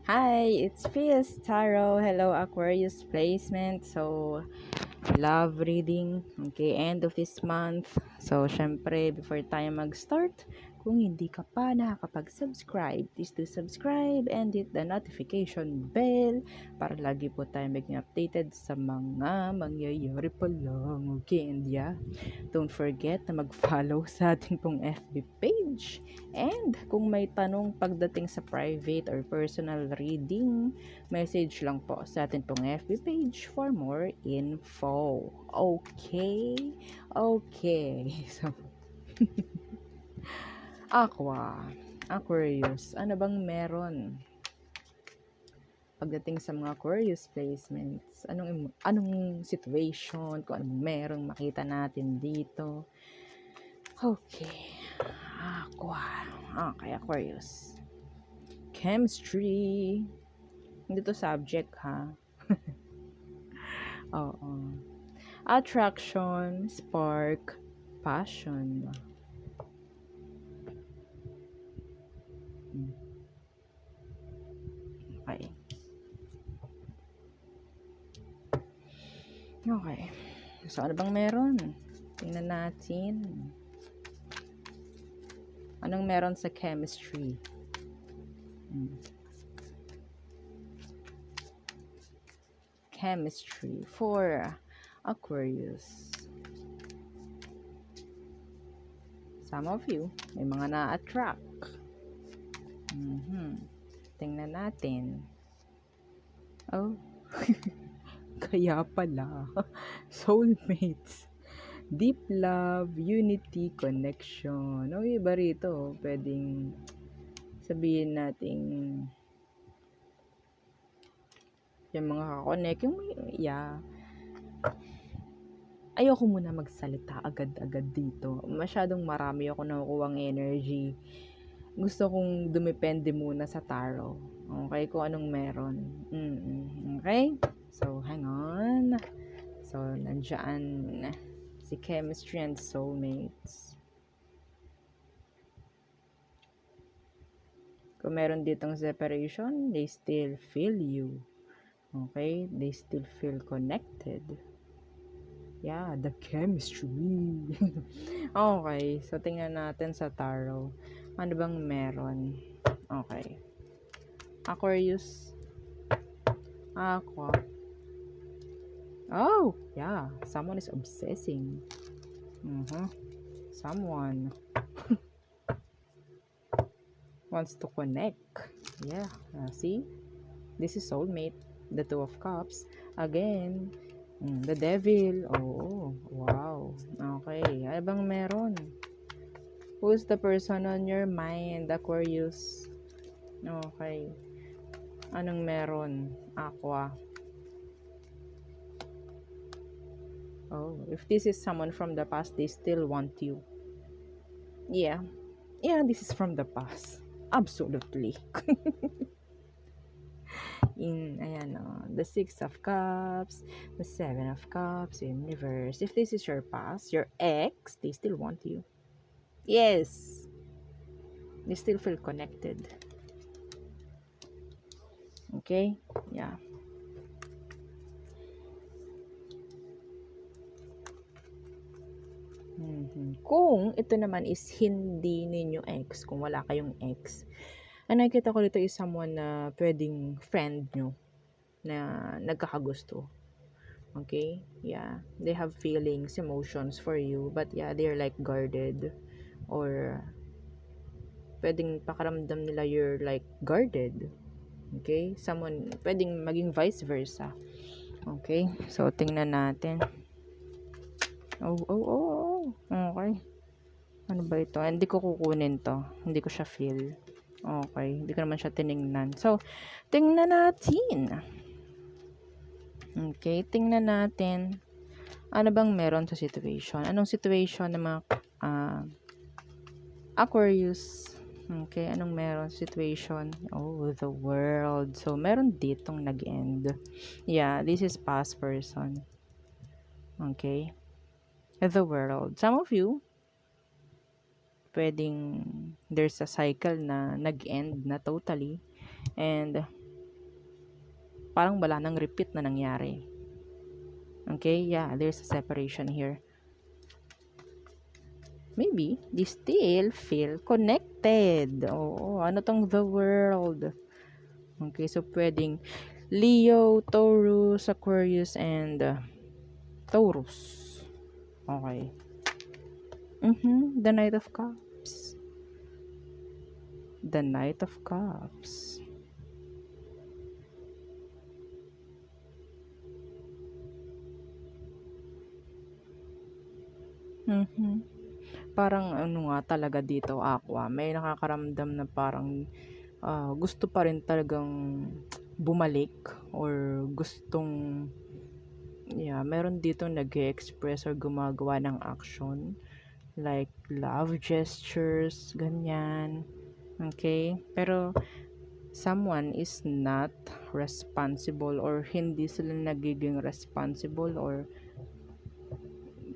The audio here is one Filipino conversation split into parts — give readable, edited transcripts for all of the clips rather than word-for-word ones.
Hi, it's Fierce Tarot. Hello, Aquarius placement. So, love reading. Okay, end of this month. So, syempre, before tayo mag-start, kung hindi ka pa nakakapag-subscribe, please do subscribe and hit the notification bell para lagi po tayo maging updated sa mga mangyayari pa lang. Okay, and yeah, don't forget na mag-follow sa ating pong FB page. And kung may tanong pagdating sa private or personal reading, message lang po sa ating pong FB page for more info. Okay? Okay. So, Aquarius, ano bang meron pagdating sa mga Aquarius placements? Anong situation, kung anong merong makita natin dito? Okay. Okay, Aquarius. Chemistry. Hindi to subject, ha? Oo. Attraction, spark, passion. Okay. Okay. So, ano bang meron? Tingnan natin. Anong meron sa chemistry? Chemistry for Aquarius. Some of you, may mga na-attract. Tingnan natin. Oh. Kaya pala. Soulmates. Deep love, unity, connection. O, iba rito. Pwedeng sabihin natin yung mga kakonek, yung yeah. Ayoko muna magsalita agad-agad dito. Masyadong marami ako nakukuhang energy. Gusto kong dumepende muna sa tarot. Okay, kung anong meron. Okay? So, hang on. So, nandiyan si chemistry and soulmates. Kung meron ditong separation, they still feel you. Okay? They still feel connected. Yeah, the chemistry. Okay, so tingnan natin sa tarot. Ano bang meron? Okay. Aquarius. Aqua. Oh, yeah. Someone is obsessing. Someone wants to connect. Yeah, see? This is soulmate. The Two of Cups. Again, the Devil. Oh, wow. Okay, ano bang meron? Who's the person on your mind, Aquarius? Okay. Anong meron? Aqua. Oh, if this is someone from the past, they still want you. Yeah. Yeah, this is from the past. Absolutely. Ayan, the Six of Cups, the Seven of Cups in reverse. If this is your past, your ex, they still want you. Yes. They still feel connected. Okay? Yeah. Kung ito naman is hindi ninyo ex, kung wala kayong ex, ang nakikita ko dito is someone na pwedeng friend nyo na nagkakagusto. Okay? Yeah. They have feelings, emotions for you, but yeah, they're like guarded, or pwedeng pakaramdam nila you're like guarded. Okay? Someone, pwedeng maging vice versa. Okay? So, tingnan natin. Oh. Okay. Ano ba ito? Hindi ko kukunin to. Hindi ko siya feel. Okay. Hindi ko naman siya tiningnan. So, tingnan natin. Okay. Tingnan natin. Ano bang meron sa situation? Anong situation ng mga Aquarius? Okay. Anong meron sa situation? Oh, the world. So, meron ditong nag-end. Yeah. This is past person. Okay. The world. Some of you, pwedeng there's a cycle na nag-end na totally, and parang wala nang repeat na nangyari. Okay, yeah, there's a separation here. Maybe they still feel connected. Oo, ano tong the world? Okay, so pwedeng Leo, Taurus, Aquarius, and Taurus. Okay. The Knight of Cups. The Knight of Cups. Parang ano nga talaga dito, Aqua, may nakakaramdam na parang gusto pa rin talagang bumalik or gustong meron dito nag-express or gumagawa ng action like love gestures, ganyan. Okay? Pero someone is not responsible or hindi sila nagiging responsible or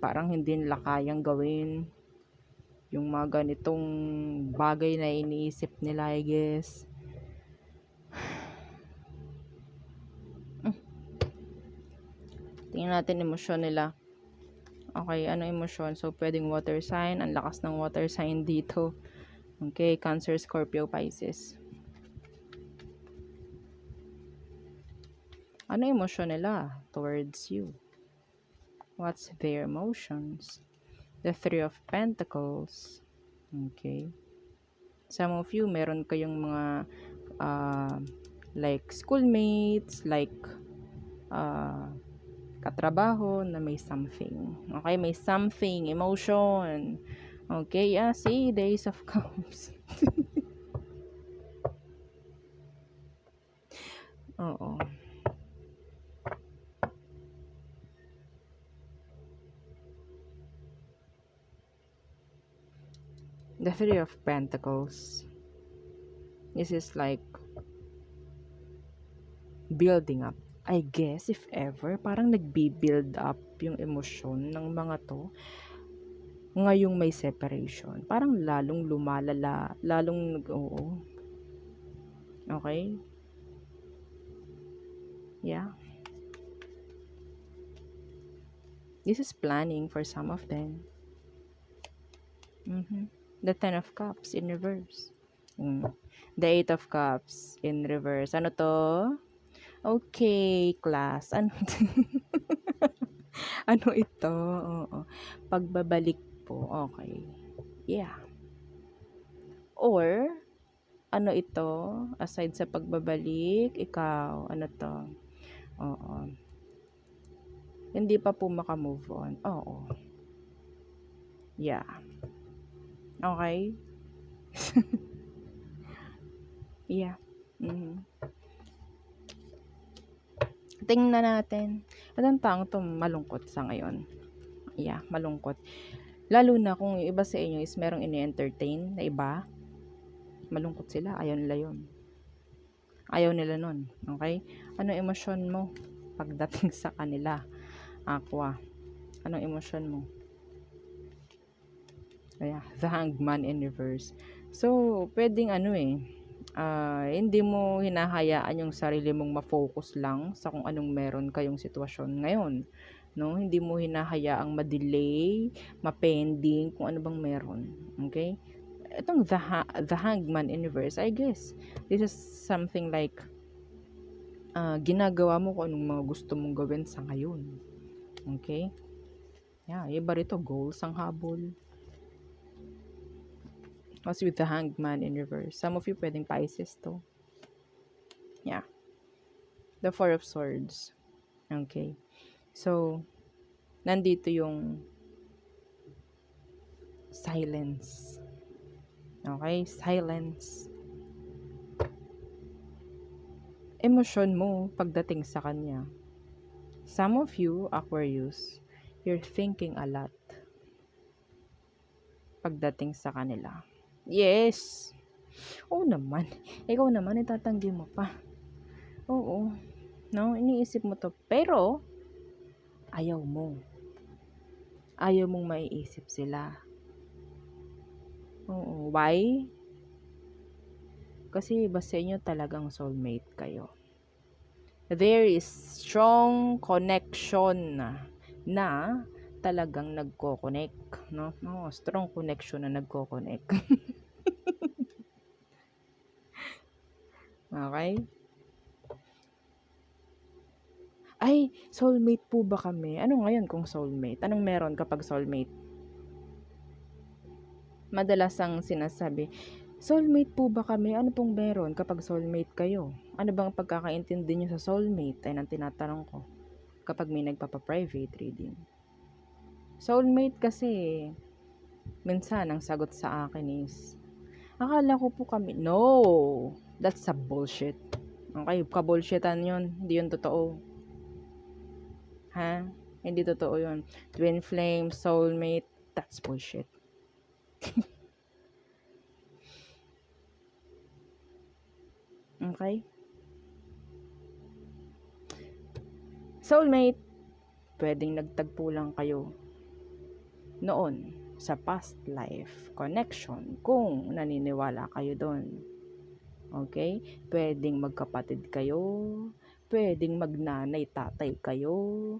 parang hindi nila kayang gawin yung mga ganitong bagay na iniisip nila, I guess. Tingnan natin emosyon nila. Okay, ano emosyon? So, pwedeng water sign. Ang lakas ng water sign dito. Okay, Cancer, Scorpio, Pisces. Ano emosyon nila towards you? What's their emotions? The Three of Pentacles. Okay. Some of you, meron kayong mga like schoolmates, like katrabaho na may something. Okay, may something, emotion. Okay, see, the Ace of Cups. Oo. The Three of Pentacles. This is like building up. I guess, if ever, parang nagbi-build up yung emosyon ng mga to ngayong may separation. Parang lalong lumalala, lalong oo. Okay? Yeah. This is planning for some of them. The Ten of Cups in reverse. The Eight of Cups in reverse. Ano to? Okay, class. Ano ano ito? Oo. Pagbabalik po. Okay. Yeah. Or, ano ito? Aside sa pagbabalik, ikaw, ano to? Oo. Hindi pa po makamove on. Oo. Yeah. Okay? Yeah. Tingnan natin. At ang taong to malungkot sa ngayon. Yeah, malungkot. Lalo na kung yung iba sa inyo is merong ini-entertain na iba. Malungkot sila. Ayaw nila yun. Ayaw nila nun. Okay? Anong emosyon mo pagdating sa kanila? Aqua. Anong emosyon mo? Yeah, the Hangman in reverse. So, pwedeng hindi mo hinahayaan yung sarili mong ma-focus lang sa kung anong meron kayong sitwasyon ngayon. No? Hindi mo hinahayaang ma-delay, ma-pending, kung ano bang meron. Okay? Itong the Hangman in reverse, I guess, this is something like ginagawa mo kung anong mga gusto mong gawin sa ngayon. Okay? Yeah, iba rito, goals ang habol. Kasi with the Hangman in reverse. Some of you pwedeng Pisces to. Yeah. The Four of Swords. Okay. So, nandito yung silence. Okay? Silence. Emosyon mo pagdating sa kanya. Some of you, Aquarius, you're thinking a lot pagdating sa kanila. Yes. Oo naman. Ikaw naman, itatanggi mo pa. Oo. No, iniisip mo to. Pero, ayaw mo. Ayaw mong maiisip sila. Oo. Why? Kasi iba sa inyo talagang soulmate kayo. there is strong connection na talagang nagko-connect, no? No, strong connection na nagko-connect. Okay? Ay, soulmate po ba kami? Ano ngayon kung soulmate? Anong meron kapag soulmate? Madalas ang sinasabi, soulmate po ba kami? Ano pong meron kapag soulmate kayo? Ano bang pagkakaintindi nyo sa soulmate? Ay nang tinatanong ko kapag may nagpapa-private reading. Soulmate kasi, minsan ang sagot sa akin is, akala ko po kami, no, that's a bullshit. Okay, kabullshitan yun, hindi yun totoo. Ha? Hindi totoo yun. Twin flame, soulmate, that's bullshit. Okay? Soulmate, pwedeng nagtagpo lang kayo noon sa past life connection kung naniniwala kayo doon. Okay? Pwedeng magkapatid kayo, pwedeng magnanay tatay kayo.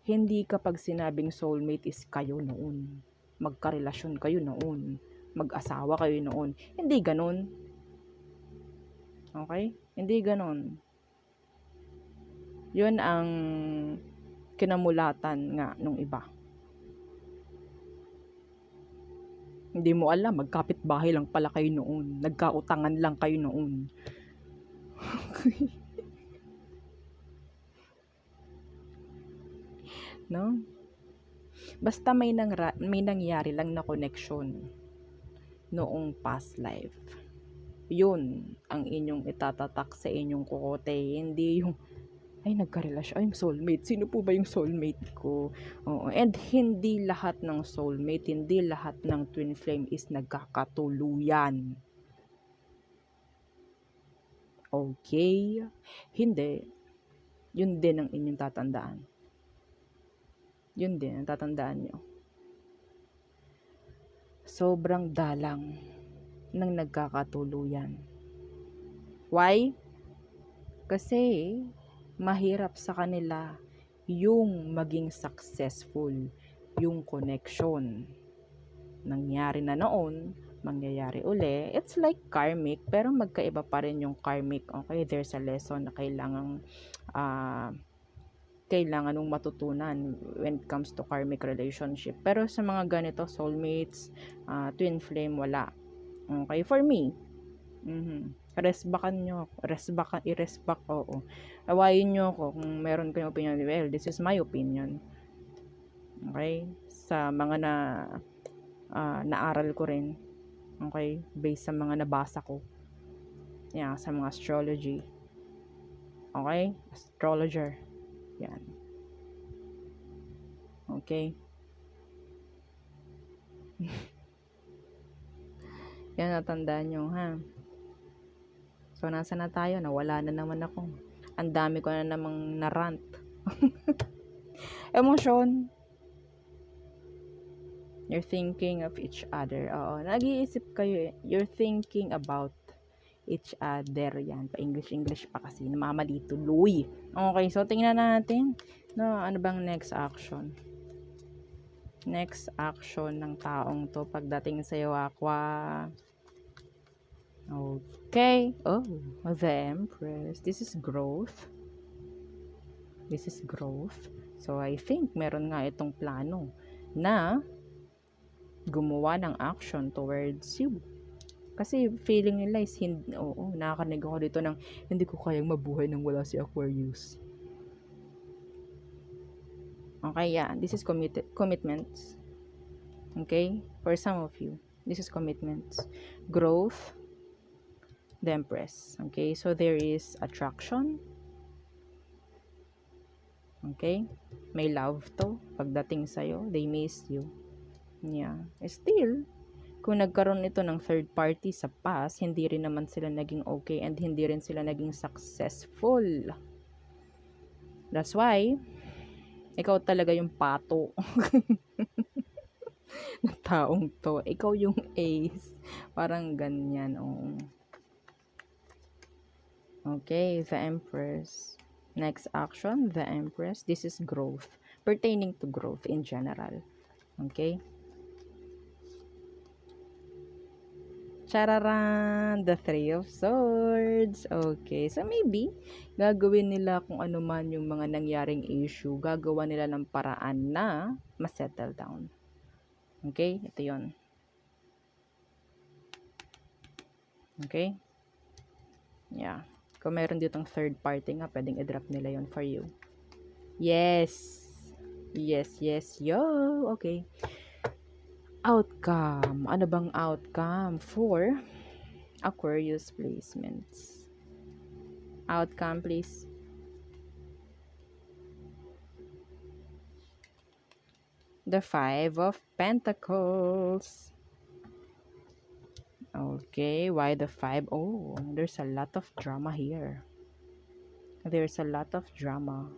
Hindi kapag sinabing soulmate is kayo noon. Magkarelasyon kayo noon. Mag-asawa kayo noon. Hindi ganun. Okay? Hindi ganun. Yun ang kinamulatan nga nung iba. Hindi mo alam, magkapit-bahay lang pala kayo noon. Nagkautangan lang kayo noon. No? Basta may nangyari lang na connection noong past life. Yun ang inyong itatatak sa inyong kokote. Hindi yung, ay nagkarelasyon, ay soulmate. Sino po ba yung soulmate ko? Oo. And hindi lahat ng soulmate, hindi lahat ng twin flame is nagkakatuluyan. Okay? Hindi. Yun din ang inyong tatandaan. Yun din ang tatandaan nyo. Sobrang dalang ng nagkakatuluyan. Why? Kasi mahirap sa kanila yung maging successful, yung connection. Nangyari na noon, mangyayari uli. It's like karmic, pero magkaiba pa rin yung karmic. Okay, there's a lesson na kailangan mong matutunan when it comes to karmic relationship. Pero sa mga ganito, soulmates, twin flame, wala. Okay, for me, resbakan nyo, i-resback, oo. Awayin nyo ako kung meron kayong opinion. Well, this is my opinion. Okay? Sa mga naaral ko rin. Okay? Based sa mga nabasa ko. Yan, sa mga astrology. Okay? Astrologer. Yan. Okay? Yan, natandaan nyo, ha? So, nasa na tayo? Nawala na naman ako. Ang dami ko na namang narant. Emosyon. You're thinking of each other. Oo, nag-iisip kayo. You're thinking about each other. Yan, pa-English pa kasi. Namamali tuloy. Okay, so tingnan natin. No, ano bang next action? Next action ng taong to pagdating sa'yo, Aqua. Okay. Oh, the Empress. This is growth. This is growth. So, I think meron nga itong plano na gumawa ng action towards you. Kasi feeling nila is nakakarinig ako dito ng hindi ko kayang mabuhay nang wala si Aquarius. Okay, yeah. This is commitments. Okay? For some of you, this is commitments. Growth, the Empress. Okay? So, there is attraction. Okay? May love to. Pagdating sa'yo, they miss you. Yeah. Still, kung nagkaroon ito ng third party sa past, hindi rin naman sila naging okay and hindi rin sila naging successful. That's why, ikaw talaga yung pato ng taong to. Ikaw yung ace. Parang ganyan, oh. Okay, the Empress. Next action, the Empress. This is growth, pertaining to growth in general. Okay? Chararan! The Three of Swords. Okay, so maybe, gagawin nila kung ano man yung mga nangyaring issue, gagawa nila ng paraan na ma-settle down. Okay? Ito yon. Okay? Yeah. Kung meron ditong third party nga, pwedeng i-drop nila yon for you. Yes. Yes, yes, yo. Okay. Outcome. Ano bang outcome for Aquarius placements? Outcome, please. The Five of Pentacles. Okay, why the five? Oh, there's a lot of drama here. There's a lot of drama.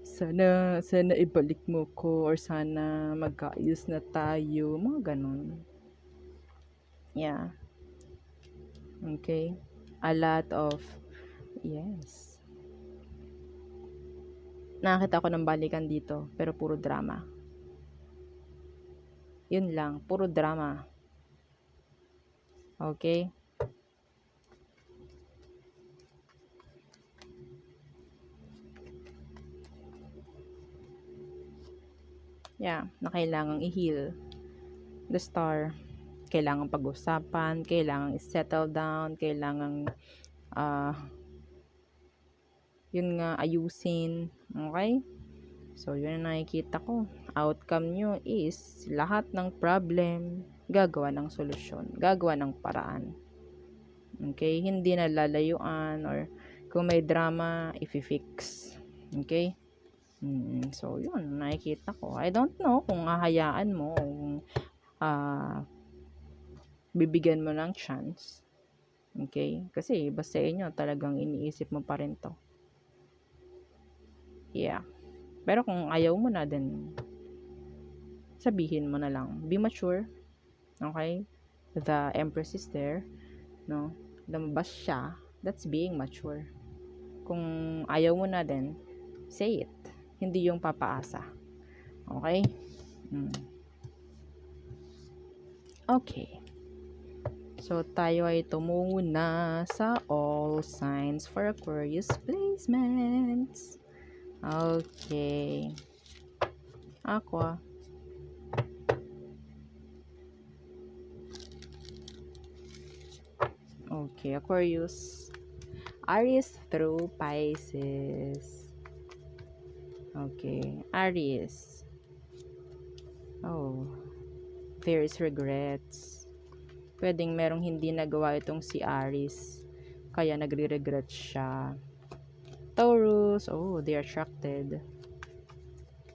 Sana ibalik mo ko, or sana magkaayos na tayo. Mga ganun. Yeah. Okay. A lot of, yes. Nakakita ko ng balikan dito, pero puro drama. Yun lang, puro drama. Okay? Yeah, na kailangang i-heal. The Star. Kailangang pag-usapan, kailangang i-settle down, kailangang yun nga, ayusin. Okay? So, yun ang nakikita ko. Outcome nyo is lahat ng problem, gagawa ng solusyon, gagawa ng paraan. Okay? Hindi na lalayuan, or kung may drama, i-fix. Okay? So, yun, nakikita ko. I don't know kung hahayaan mo, kung bibigyan mo ng chance. Okay? Kasi, basta inyo, talagang iniisip mo pa rin to. Yeah. Pero kung ayaw mo na, then sabihin mo na lang. Be mature. Okay? The Empress is there. No? Lumabas siya. That's being mature. Kung ayaw mo na, then say it. Hindi yung papaasa. Okay? Okay. So, tayo ay tumungo na sa all signs for Aquarius placements. Okay. Aqua. Okay, Aquarius. Aries through Pisces. Okay, Aries. Oh, there is regrets. Pwedeng merong hindi nagawa itong si Aries, kaya nagre-regret siya. Taurus. Oh, they are attracted.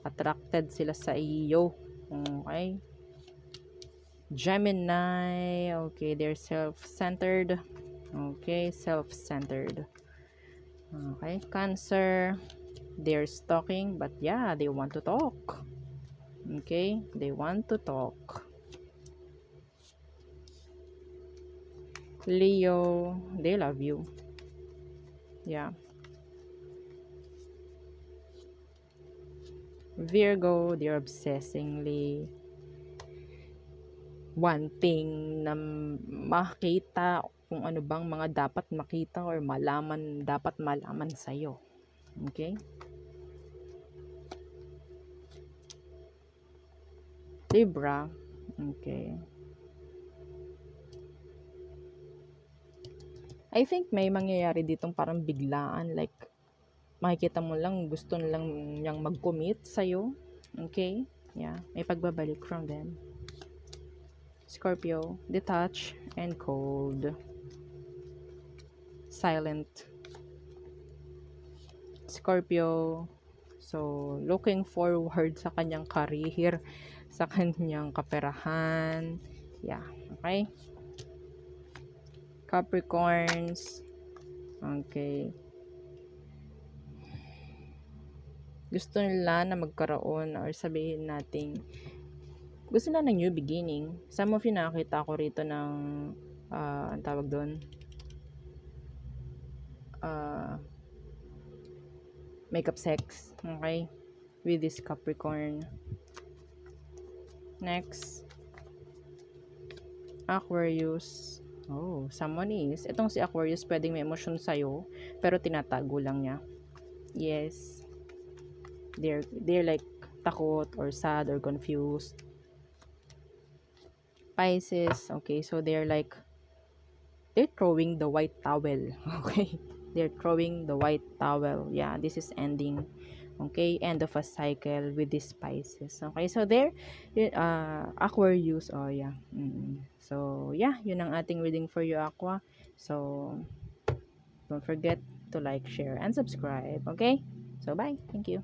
Attracted sila sa iyo. Okay. Gemini. Okay, they're self-centered. Okay, self-centered. Okay, Cancer. They're stalking, but yeah, they want to talk. Okay, they want to talk. Leo, they love you. Yeah. Virgo, they're obsessingly wanting na makita kung ano bang mga dapat makita or dapat malaman sa'yo. Okay? Libra. Okay. I think may mangyayari ditong parang biglaan, like makikita mo lang gusto lang niyang mag-commit sa'yo. Okay? Yeah. May pagbabalik from them. Scorpio, detached and cold. Silent. Scorpio, so looking forward sa kanyang career, sa kanyang kaperahan. Yeah, okay? Capricorns. Okay. Gusto nila na magkaroon, or sabihin natin, gusto nila ng new beginning. Some of you, nakakita ko rito ng ang tawag doon, makeup sex, okay, with this Capricorn. Next, Aquarius. Oh, someone is. Itong si Aquarius, pwedeng may emosyon sa'yo, pero tinatago lang niya. Yes. They're like takot or sad or confused. Pisces, okay, so they're throwing the white towel. Okay, they're throwing the white towel. Yeah, this is ending. Okay, end of a cycle with these Pisces. Okay, so there, Aquarius. Oh yeah. So yeah, yun ang ating reading for you, Aqua. So don't forget to like, share, and subscribe. Okay, so bye. Thank you.